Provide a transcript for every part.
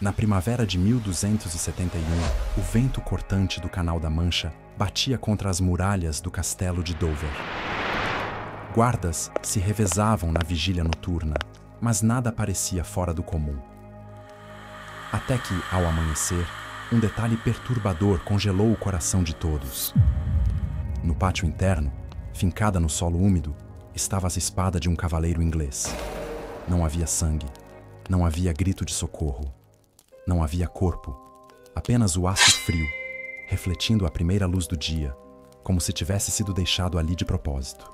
Na primavera de 1271, o vento cortante do Canal da Mancha batia contra as muralhas do castelo de Dover. Guardas se revezavam na vigília noturna, mas nada parecia fora do comum. Até que, ao amanhecer, um detalhe perturbador congelou o coração de todos. No pátio interno, fincada no solo úmido, estava a espada de um cavaleiro inglês. Não havia sangue, não havia grito de socorro, não havia corpo, apenas o aço frio, refletindo a primeira luz do dia, como se tivesse sido deixado ali de propósito.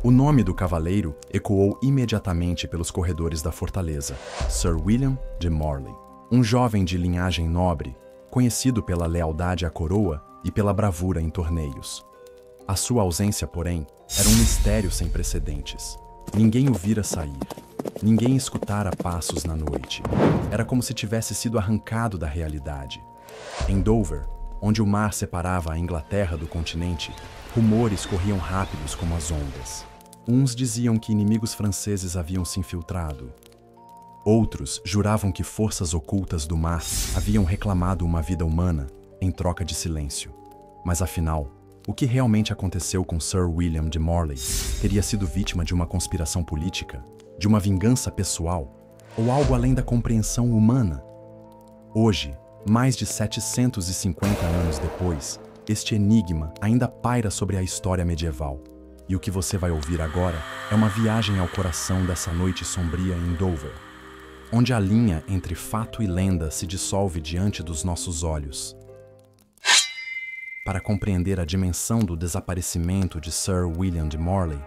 O nome do cavaleiro ecoou imediatamente pelos corredores da fortaleza: Sir William de Morley, um jovem de linhagem nobre, conhecido pela lealdade à coroa e pela bravura em torneios. A sua ausência, porém, era um mistério sem precedentes. Ninguém o vira sair. Ninguém escutara passos na noite. Era como se tivesse sido arrancado da realidade. Em Dover, onde o mar separava a Inglaterra do continente, rumores corriam rápidos como as ondas. Uns diziam que inimigos franceses haviam se infiltrado. Outros juravam que forças ocultas do mar haviam reclamado uma vida humana em troca de silêncio. Mas afinal, o que realmente aconteceu com Sir William de Morley? Teria sido vítima de uma conspiração política? De uma vingança pessoal? Ou algo além da compreensão humana? Hoje, mais de 750 anos depois, este enigma ainda paira sobre a história medieval. E o que você vai ouvir agora é uma viagem ao coração dessa noite sombria em Dover, onde a linha entre fato e lenda se dissolve diante dos nossos olhos. Para compreender a dimensão do desaparecimento de Sir William de Morley,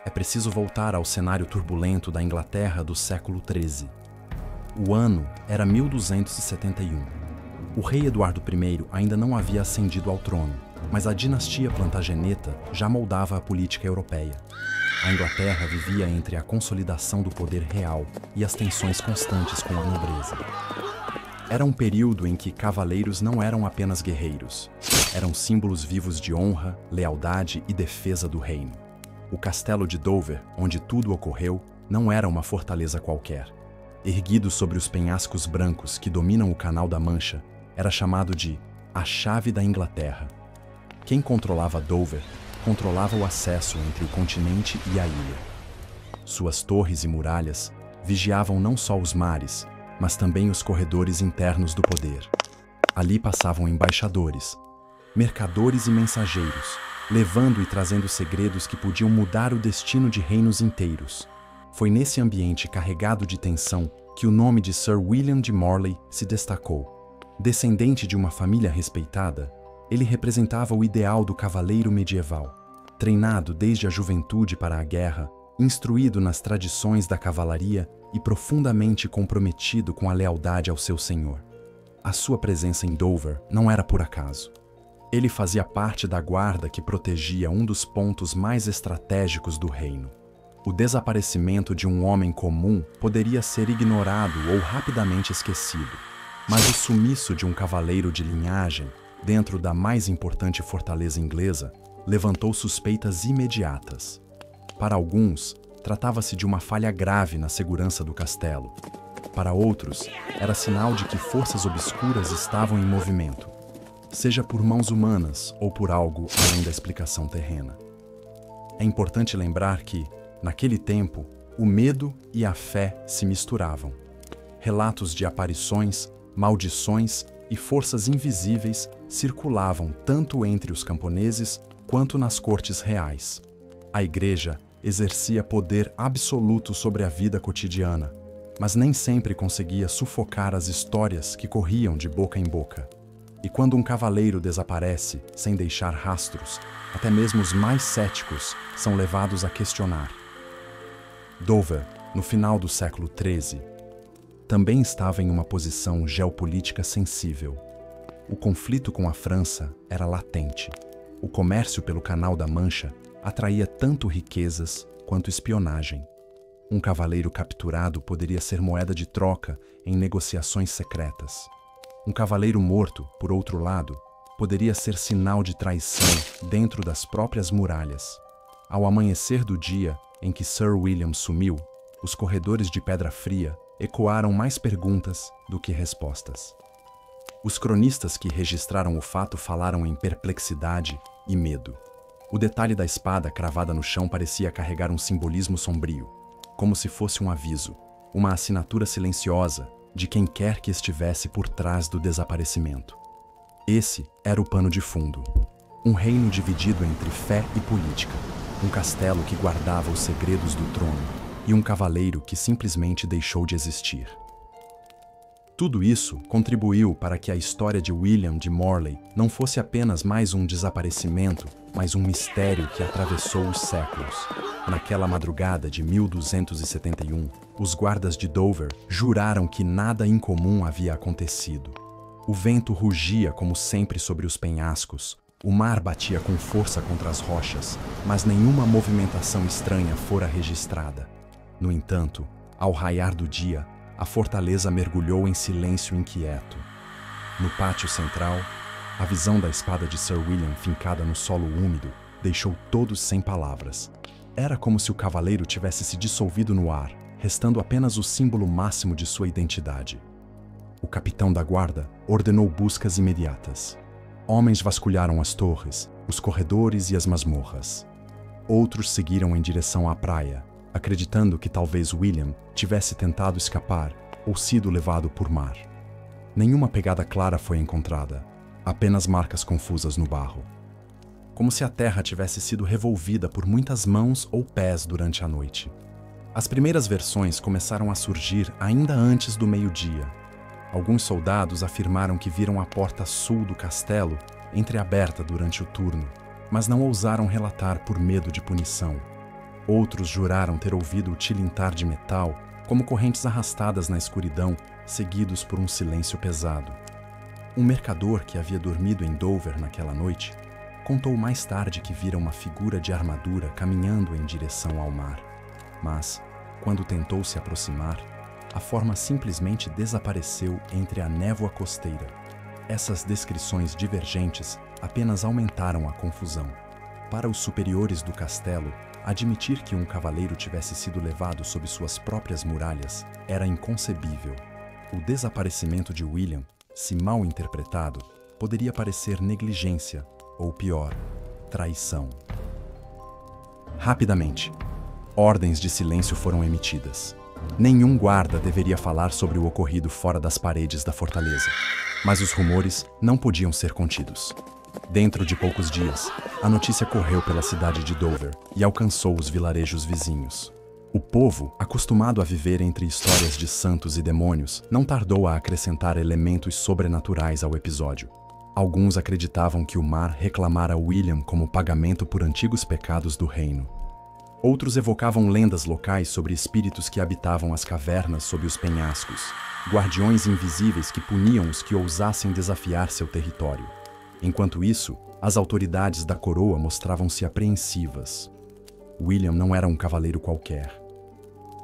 é preciso voltar ao cenário turbulento da Inglaterra do século XIII. O ano era 1271. O rei Eduardo I ainda não havia ascendido ao trono, mas a dinastia Plantageneta já moldava a política europeia. A Inglaterra vivia entre a consolidação do poder real e as tensões constantes com a nobreza. Era um período em que cavaleiros não eram apenas guerreiros, eram símbolos vivos de honra, lealdade e defesa do reino. O castelo de Dover, onde tudo ocorreu, não era uma fortaleza qualquer. Erguido sobre os penhascos brancos que dominam o Canal da Mancha, era chamado de a Chave da Inglaterra. Quem controlava Dover, controlava o acesso entre o continente e a ilha. Suas torres e muralhas vigiavam não só os mares, mas também os corredores internos do poder. Ali passavam embaixadores, mercadores e mensageiros, levando e trazendo segredos que podiam mudar o destino de reinos inteiros. Foi nesse ambiente carregado de tensão que o nome de Sir William de Morley se destacou. Descendente de uma família respeitada, ele representava o ideal do cavaleiro medieval, treinado desde a juventude para a guerra, instruído nas tradições da cavalaria e profundamente comprometido com a lealdade ao seu senhor. A sua presença em Dover não era por acaso. Ele fazia parte da guarda que protegia um dos pontos mais estratégicos do reino. O desaparecimento de um homem comum poderia ser ignorado ou rapidamente esquecido, mas o sumiço de um cavaleiro de linhagem, dentro da mais importante fortaleza inglesa, levantou suspeitas imediatas. Para alguns, tratava-se de uma falha grave na segurança do castelo. Para outros, era sinal de que forças obscuras estavam em movimento, seja por mãos humanas ou por algo além da explicação terrena. É importante lembrar que, naquele tempo, o medo e a fé se misturavam. Relatos de aparições, maldições e forças invisíveis circulavam tanto entre os camponeses quanto nas cortes reais. A igreja exercia poder absoluto sobre a vida cotidiana, mas nem sempre conseguia sufocar as histórias que corriam de boca em boca. E quando um cavaleiro desaparece sem deixar rastros, até mesmo os mais céticos são levados a questionar. Dover, no final do século XIII, também estava em uma posição geopolítica sensível. O conflito com a França era latente. O comércio pelo Canal da Mancha atraía tanto riquezas quanto espionagem. Um cavaleiro capturado poderia ser moeda de troca em negociações secretas. Um cavaleiro morto, por outro lado, poderia ser sinal de traição dentro das próprias muralhas. Ao amanhecer do dia em que Sir William sumiu, os corredores de Pedra Fria ecoaram mais perguntas do que respostas. Os cronistas que registraram o fato falaram em perplexidade e medo. O detalhe da espada cravada no chão parecia carregar um simbolismo sombrio, como se fosse um aviso, uma assinatura silenciosa de quem quer que estivesse por trás do desaparecimento. Esse era o pano de fundo. Um reino dividido entre fé e política, um castelo que guardava os segredos do trono e um cavaleiro que simplesmente deixou de existir. Tudo isso contribuiu para que a história de William de Morley não fosse apenas mais um desaparecimento, mas um mistério que atravessou os séculos. Naquela madrugada de 1271, os guardas de Dover juraram que nada incomum havia acontecido. O vento rugia como sempre sobre os penhascos, o mar batia com força contra as rochas, mas nenhuma movimentação estranha fora registrada. No entanto, ao raiar do dia, a fortaleza mergulhou em silêncio inquieto. No pátio central, a visão da espada de Sir William fincada no solo úmido deixou todos sem palavras. Era como se o cavaleiro tivesse se dissolvido no ar, restando apenas o símbolo máximo de sua identidade. O capitão da guarda ordenou buscas imediatas. Homens vasculharam as torres, os corredores e as masmorras. Outros seguiram em direção à praia, acreditando que talvez William tivesse tentado escapar ou sido levado por mar. Nenhuma pegada clara foi encontrada, apenas marcas confusas no barro. Como se a terra tivesse sido revolvida por muitas mãos ou pés durante a noite. As primeiras versões começaram a surgir ainda antes do meio-dia. Alguns soldados afirmaram que viram a porta sul do castelo entreaberta durante o turno, mas não ousaram relatar por medo de punição. Outros juraram ter ouvido o tilintar de metal, como correntes arrastadas na escuridão, seguidos por um silêncio pesado. Um mercador que havia dormido em Dover naquela noite contou mais tarde que vira uma figura de armadura caminhando em direção ao mar. Mas, quando tentou se aproximar, a forma simplesmente desapareceu entre a névoa costeira. Essas descrições divergentes apenas aumentaram a confusão. Para os superiores do castelo, admitir que um cavaleiro tivesse sido levado sob suas próprias muralhas era inconcebível. O desaparecimento de William, se mal interpretado, poderia parecer negligência, ou pior, traição. Rapidamente, ordens de silêncio foram emitidas. Nenhum guarda deveria falar sobre o ocorrido fora das paredes da fortaleza, mas os rumores não podiam ser contidos. Dentro de poucos dias, a notícia correu pela cidade de Dover e alcançou os vilarejos vizinhos. O povo, acostumado a viver entre histórias de santos e demônios, não tardou a acrescentar elementos sobrenaturais ao episódio. Alguns acreditavam que o mar reclamara William como pagamento por antigos pecados do reino. Outros evocavam lendas locais sobre espíritos que habitavam as cavernas sob os penhascos, guardiões invisíveis que puniam os que ousassem desafiar seu território. Enquanto isso, as autoridades da coroa mostravam-se apreensivas. William não era um cavaleiro qualquer.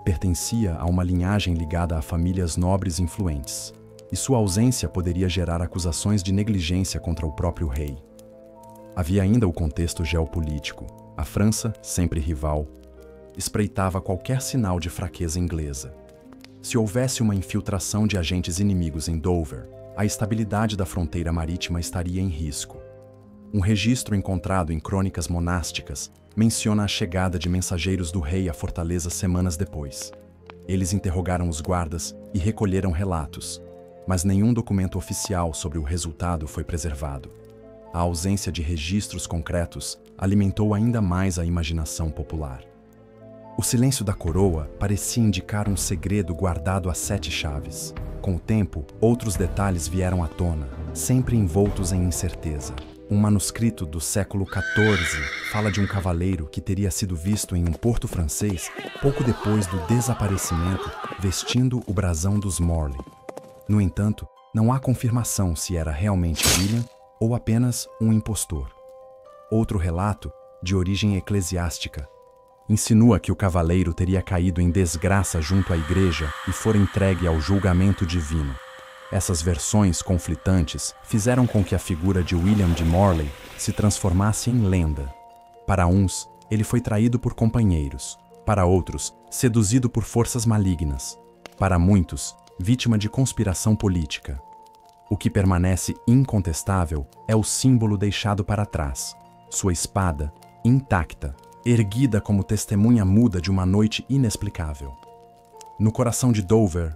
Pertencia a uma linhagem ligada a famílias nobres influentes, e sua ausência poderia gerar acusações de negligência contra o próprio rei. Havia ainda o contexto geopolítico. A França, sempre rival, espreitava qualquer sinal de fraqueza inglesa. Se houvesse uma infiltração de agentes inimigos em Dover, a estabilidade da fronteira marítima estaria em risco. Um registro encontrado em crônicas monásticas menciona a chegada de mensageiros do rei à fortaleza semanas depois. Eles interrogaram os guardas e recolheram relatos, mas nenhum documento oficial sobre o resultado foi preservado. A ausência de registros concretos alimentou ainda mais a imaginação popular. O silêncio da coroa parecia indicar um segredo guardado a 7 chaves. Com o tempo, outros detalhes vieram à tona, sempre envoltos em incerteza. Um manuscrito do século XIV fala de um cavaleiro que teria sido visto em um porto francês pouco depois do desaparecimento, vestindo o brasão dos Morley. No entanto, não há confirmação se era realmente William ou apenas um impostor. Outro relato, de origem eclesiástica, insinua que o cavaleiro teria caído em desgraça junto à igreja e fora entregue ao julgamento divino. Essas versões conflitantes fizeram com que a figura de William de Morley se transformasse em lenda. Para uns, ele foi traído por companheiros, para outros, seduzido por forças malignas. Para muitos, vítima de conspiração política. O que permanece incontestável é o símbolo deixado para trás, sua espada, intacta, erguida como testemunha muda de uma noite inexplicável. No coração de Dover,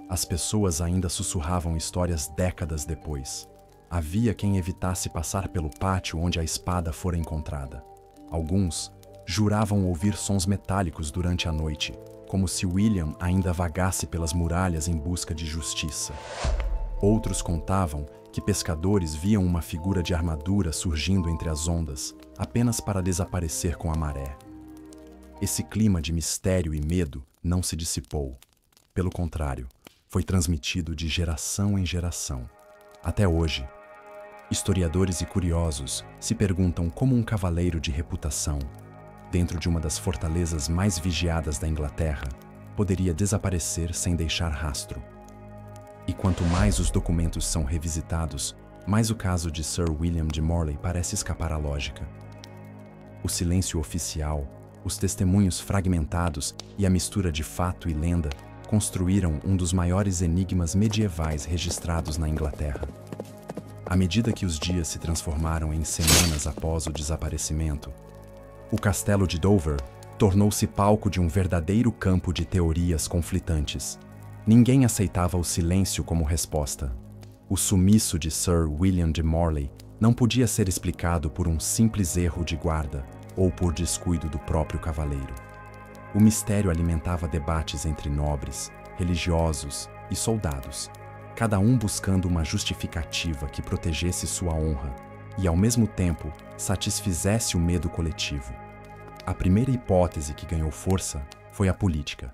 as pessoas ainda sussurravam histórias décadas depois. Havia quem evitasse passar pelo pátio onde a espada fora encontrada. Alguns juravam ouvir sons metálicos durante a noite, como se William ainda vagasse pelas muralhas em busca de justiça. Outros contavam que pescadores viam uma figura de armadura surgindo entre as ondas, apenas para desaparecer com a maré. Esse clima de mistério e medo não se dissipou. Pelo contrário, foi transmitido de geração em geração. Até hoje, historiadores e curiosos se perguntam como um cavaleiro de reputação, dentro de uma das fortalezas mais vigiadas da Inglaterra, poderia desaparecer sem deixar rastro. E quanto mais os documentos são revisitados, mais o caso de Sir William de Morley parece escapar à lógica. O silêncio oficial, os testemunhos fragmentados e a mistura de fato e lenda construíram um dos maiores enigmas medievais registrados na Inglaterra. À medida que os dias se transformaram em semanas após o desaparecimento, o castelo de Dover tornou-se palco de um verdadeiro campo de teorias conflitantes. Ninguém aceitava o silêncio como resposta. O sumiço de Sir William de Morley não podia ser explicado por um simples erro de guarda ou por descuido do próprio cavaleiro. O mistério alimentava debates entre nobres, religiosos e soldados, cada um buscando uma justificativa que protegesse sua honra e, ao mesmo tempo, satisfizesse o medo coletivo. A primeira hipótese que ganhou força foi a política.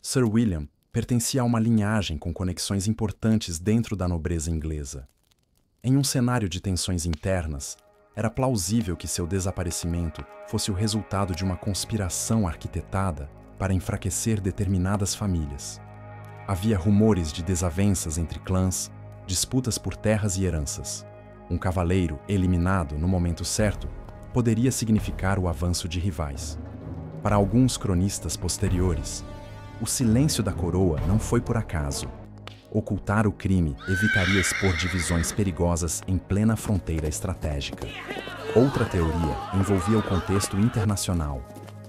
Sir William pertencia a uma linhagem com conexões importantes dentro da nobreza inglesa. Em um cenário de tensões internas, era plausível que seu desaparecimento fosse o resultado de uma conspiração arquitetada para enfraquecer determinadas famílias. Havia rumores de desavenças entre clãs, disputas por terras e heranças. Um cavaleiro eliminado no momento certo poderia significar o avanço de rivais. Para alguns cronistas posteriores, o silêncio da coroa não foi por acaso. Ocultar o crime evitaria expor divisões perigosas em plena fronteira estratégica. Outra teoria envolvia o contexto internacional.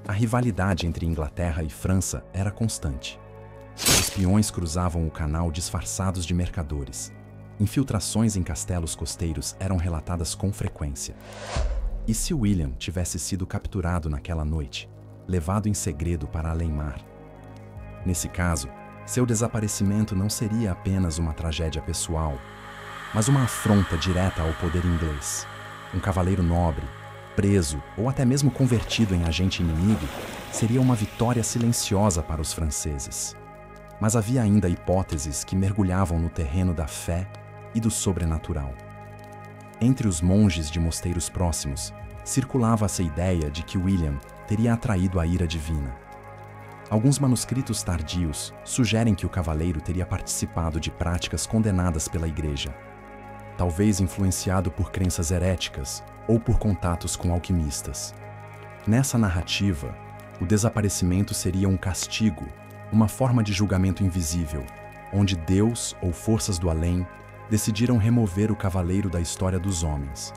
A rivalidade entre Inglaterra e França era constante. Espiões cruzavam o canal disfarçados de mercadores. Infiltrações em castelos costeiros eram relatadas com frequência. E se William tivesse sido capturado naquela noite, levado em segredo para além-mar? Nesse caso, seu desaparecimento não seria apenas uma tragédia pessoal, mas uma afronta direta ao poder inglês. Um cavaleiro nobre, preso ou até mesmo convertido em agente inimigo, seria uma vitória silenciosa para os franceses. Mas havia ainda hipóteses que mergulhavam no terreno da fé e do sobrenatural. Entre os monges de mosteiros próximos, circulava-se a ideia de que William teria atraído a ira divina. Alguns manuscritos tardios sugerem que o cavaleiro teria participado de práticas condenadas pela Igreja, talvez influenciado por crenças heréticas ou por contatos com alquimistas. Nessa narrativa, o desaparecimento seria um castigo, uma forma de julgamento invisível, onde Deus ou forças do além decidiram remover o cavaleiro da história dos homens.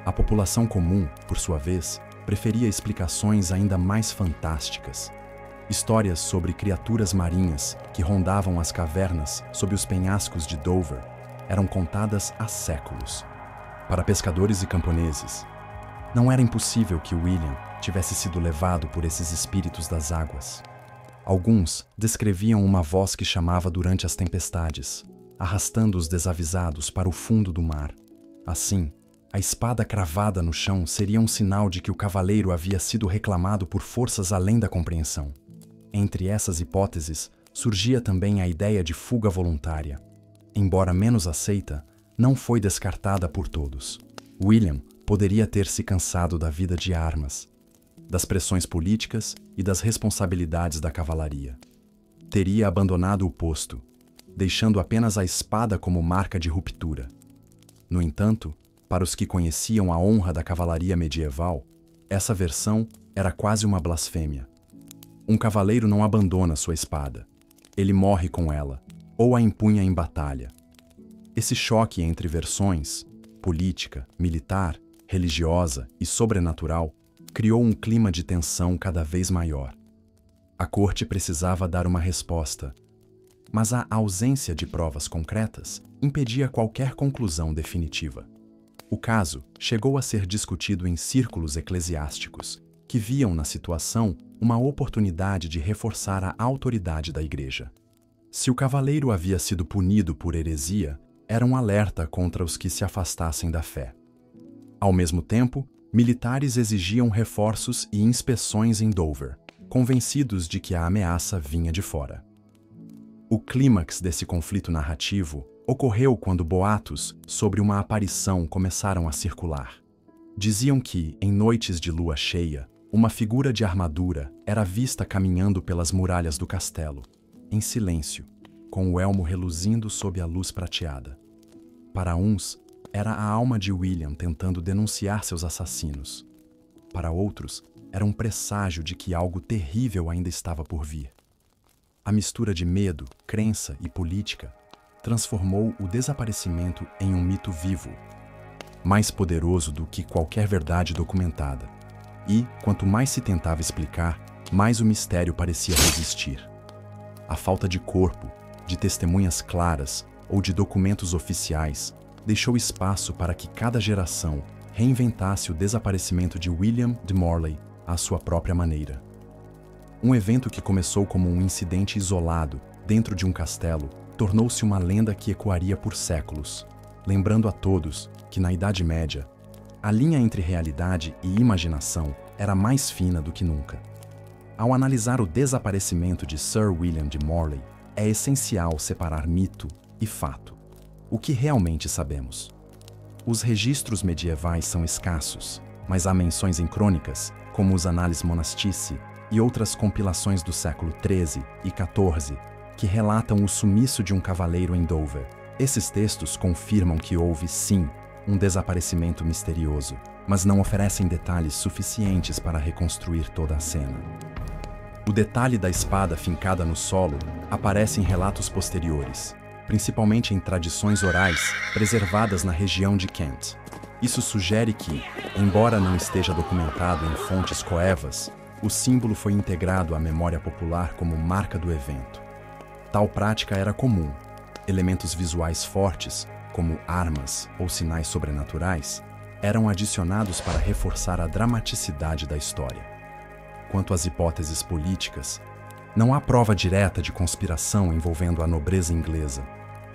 A população comum, por sua vez, preferia explicações ainda mais fantásticas. Histórias sobre criaturas marinhas que rondavam as cavernas sob os penhascos de Dover eram contadas há séculos. Para pescadores e camponeses, não era impossível que William tivesse sido levado por esses espíritos das águas. Alguns descreviam uma voz que chamava durante as tempestades, arrastando os desavisados para o fundo do mar. Assim, a espada cravada no chão seria um sinal de que o cavaleiro havia sido reclamado por forças além da compreensão. Entre essas hipóteses, surgia também a ideia de fuga voluntária. Embora menos aceita, não foi descartada por todos. William poderia ter se cansado da vida de armas, das pressões políticas e das responsabilidades da cavalaria. Teria abandonado o posto, deixando apenas a espada como marca de ruptura. No entanto, para os que conheciam a honra da cavalaria medieval, essa versão era quase uma blasfêmia. Um cavaleiro não abandona sua espada. ele morre com ela, ou a empunha em batalha. Esse choque entre versões, política, militar, religiosa e sobrenatural, criou um clima de tensão cada vez maior. A corte precisava dar uma resposta, mas a ausência de provas concretas impedia qualquer conclusão definitiva. O caso chegou a ser discutido em círculos eclesiásticos, que viam na situação uma oportunidade de reforçar a autoridade da Igreja. Se o cavaleiro havia sido punido por heresia, era um alerta contra os que se afastassem da fé. Ao mesmo tempo, militares exigiam reforços e inspeções em Dover, convencidos de que a ameaça vinha de fora. O clímax desse conflito narrativo ocorreu quando boatos sobre uma aparição começaram a circular. Diziam que, em noites de lua cheia, uma figura de armadura era vista caminhando pelas muralhas do castelo, em silêncio, com o elmo reluzindo sob a luz prateada. Para uns, era a alma de William tentando denunciar seus assassinos. Para outros, era um presságio de que algo terrível ainda estava por vir. A mistura de medo, crença e política transformou o desaparecimento em um mito vivo, mais poderoso do que qualquer verdade documentada. E, quanto mais se tentava explicar, mais o mistério parecia resistir. A falta de corpo, de testemunhas claras ou de documentos oficiais deixou espaço para que cada geração reinventasse o desaparecimento de William de Morley à sua própria maneira. Um evento que começou como um incidente isolado dentro de um castelo tornou-se uma lenda que ecoaria por séculos, lembrando a todos que, na Idade Média, a linha entre realidade e imaginação era mais fina do que nunca. Ao analisar o desaparecimento de Sir William de Morley, é essencial separar mito e fato. O que realmente sabemos? Os registros medievais são escassos, mas há menções em crônicas, como os Annales Monastici e outras compilações do século XIII e XIV, que relatam o sumiço de um cavaleiro em Dover. Esses textos confirmam que houve, sim, um desaparecimento misterioso, mas não oferecem detalhes suficientes para reconstruir toda a cena. O detalhe da espada fincada no solo aparece em relatos posteriores, principalmente em tradições orais preservadas na região de Kent. Isso sugere que, embora não esteja documentado em fontes coevas, o símbolo foi integrado à memória popular como marca do evento. Tal prática era comum. Elementos visuais fortes, como armas ou sinais sobrenaturais, eram adicionados para reforçar a dramaticidade da história. Quanto às hipóteses políticas, não há prova direta de conspiração envolvendo a nobreza inglesa.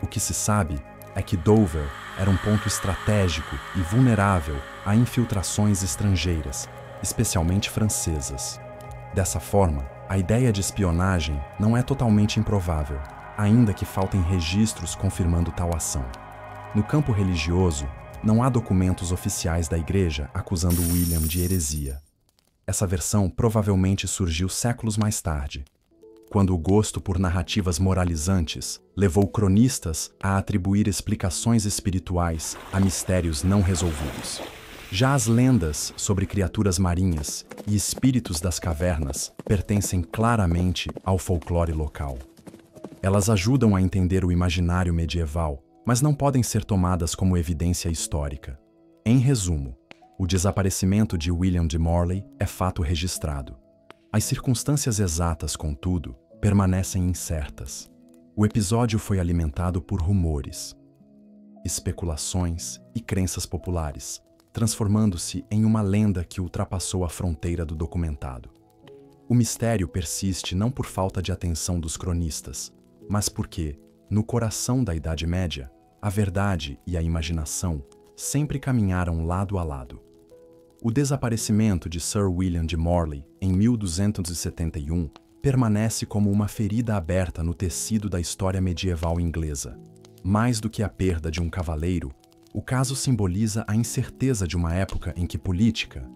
O que se sabe é que Dover era um ponto estratégico e vulnerável a infiltrações estrangeiras, especialmente francesas. Dessa forma, a ideia de espionagem não é totalmente improvável, ainda que faltem registros confirmando tal ação. No campo religioso, não há documentos oficiais da Igreja acusando William de heresia. Essa versão provavelmente surgiu séculos mais tarde, quando o gosto por narrativas moralizantes levou cronistas a atribuir explicações espirituais a mistérios não resolvidos. Já as lendas sobre criaturas marinhas e espíritos das cavernas pertencem claramente ao folclore local. Elas ajudam a entender o imaginário medieval, mas não podem ser tomadas como evidência histórica. Em resumo, o desaparecimento de William de Morley é fato registrado. As circunstâncias exatas, contudo, permanecem incertas. O episódio foi alimentado por rumores, especulações e crenças populares, transformando-se em uma lenda que ultrapassou a fronteira do documentado. O mistério persiste não por falta de atenção dos cronistas, mas porque, no coração da Idade Média, a verdade e a imaginação sempre caminharam lado a lado. O desaparecimento de Sir William de Morley, em 1271, permanece como uma ferida aberta no tecido da história medieval inglesa. Mais do que a perda de um cavaleiro, o caso simboliza a incerteza de uma época em que política,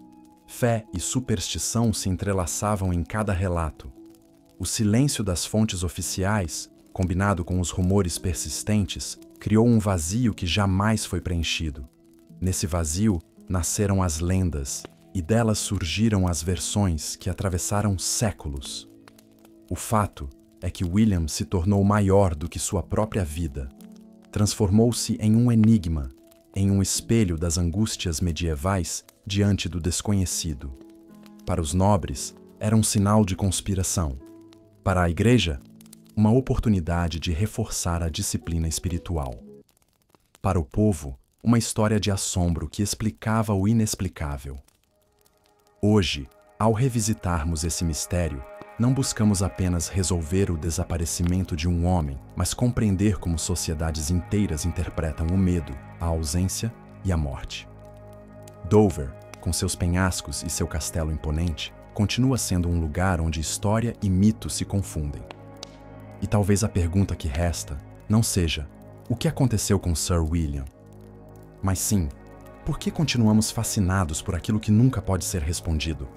fé e superstição se entrelaçavam em cada relato. O silêncio das fontes oficiais, combinado com os rumores persistentes, criou um vazio que jamais foi preenchido. Nesse vazio, nasceram as lendas, e delas surgiram as versões que atravessaram séculos. O fato é que William se tornou maior do que sua própria vida. Transformou-se em um enigma, em um espelho das angústias medievais diante do desconhecido. Para os nobres, era um sinal de conspiração. Para a Igreja, uma oportunidade de reforçar a disciplina espiritual. Para o povo, uma história de assombro que explicava o inexplicável. Hoje, ao revisitarmos esse mistério, não buscamos apenas resolver o desaparecimento de um homem, mas compreender como sociedades inteiras interpretam o medo, a ausência e a morte. Dover, com seus penhascos e seu castelo imponente, continua sendo um lugar onde história e mito se confundem. E talvez a pergunta que resta não seja o que aconteceu com Sir William, mas sim, por que continuamos fascinados por aquilo que nunca pode ser respondido?